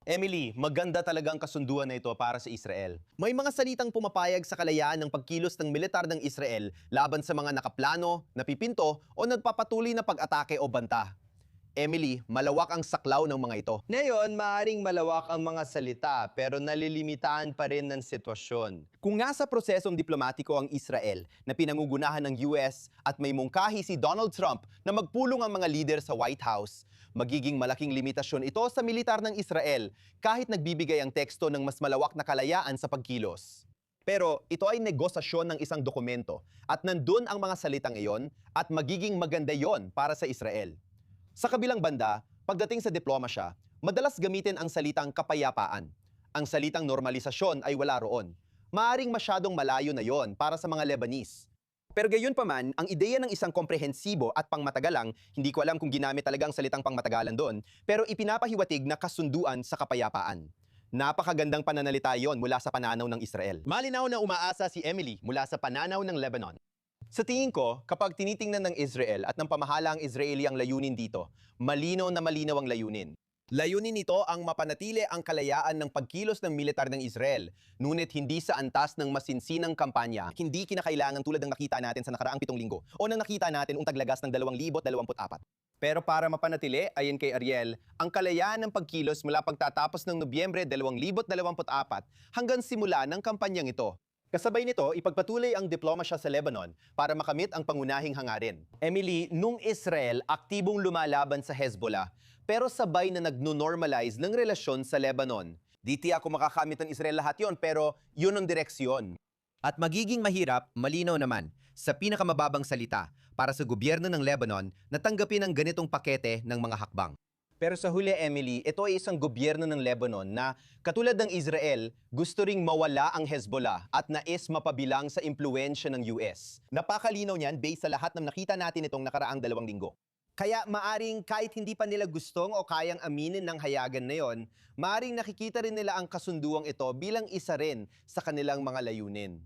Emily, maganda talagang kasunduan na ito para sa Israel. May mga salitang pumapayag sa kalayaan ng pagkilos ng militar ng Israel laban sa mga nakaplano, napipinto o nagpapatuloy na pag-atake o banta. Emily, malawak ang saklaw ng mga ito. Ngayon, maaring malawak ang mga salita pero nalilimitahan pa rin ng sitwasyon. Kung nasa prosesong diplomatiko ang Israel na pinangugunahan ng US at may mungkahi si Donald Trump na magpulong ang mga lider sa White House, magiging malaking limitasyon ito sa militar ng Israel kahit nagbibigay ang teksto ng mas malawak na kalayaan sa pagkilos. Pero ito ay negosasyon ng isang dokumento at nandun ang mga salitang iyon at magiging maganda yon para sa Israel. Sa kabilang banda, pagdating sa diplomasya, madalas gamitin ang salitang kapayapaan. Ang salitang normalisasyon ay wala roon. Maaring masyadong malayo na yon para sa mga Lebanese. Pero gayon pa man, ang ideya ng isang komprehensibo at pangmatagalang, hindi ko alam kung ginamit talaga ang salitang pangmatagalan doon, pero ipinapahiwatig na kasunduan sa kapayapaan. Napakagandang pananalita yon mula sa pananaw ng Israel. Malinaw na umaasa si Emily mula sa pananaw ng Lebanon. Sa tingin ko, kapag tinitingnan ng Israel at ng pamahala ang Israeli ang layunin dito, malinaw na malinaw ang layunin. Layunin nito ang mapanatili ang kalayaan ng pagkilos ng militar ng Israel, ngunit hindi sa antas ng masinsinang kampanya. Hindi kinakailangan tulad ng nakita natin sa nakaraang 7 linggo o nang nakita natin ang taglagas ng 2024. Pero para mapanatili, ayon kay Ariel, ang kalayaan ng pagkilos mula pagtatapos ng Nobyembre 2024 hanggang simula ng kampanyang ito. Kasabay nito, ipagpatuloy ang diplomasya sa Lebanon para makamit ang pangunahing hangarin. Emily, nung Israel aktibong lumalaban sa Hezbollah, pero sabay na nagno-normalize ng relasyon sa Lebanon. Di ako makakamit ng Israel lahat yon, pero yun ang direksyon. At magiging mahirap, malinaw naman, sa pinakamababang salita, para sa gobyerno ng Lebanon na tanggapin ang ganitong pakete ng mga hakbang. Pero sa huli, Emily, ito ay isang gobyerno ng Lebanon na, katulad ng Israel, gusto ring mawala ang Hezbollah at nais mapabilang sa impluensya ng US. Napakalinaw niyan based sa lahat ng nakita natin itong nakaraang 2 linggo. Kaya maaring kahit hindi pa nila gustong o kayang aminin ng hayagan na yon, maaring nakikita rin nila ang kasunduang ito bilang isa rin sa kanilang mga layunin.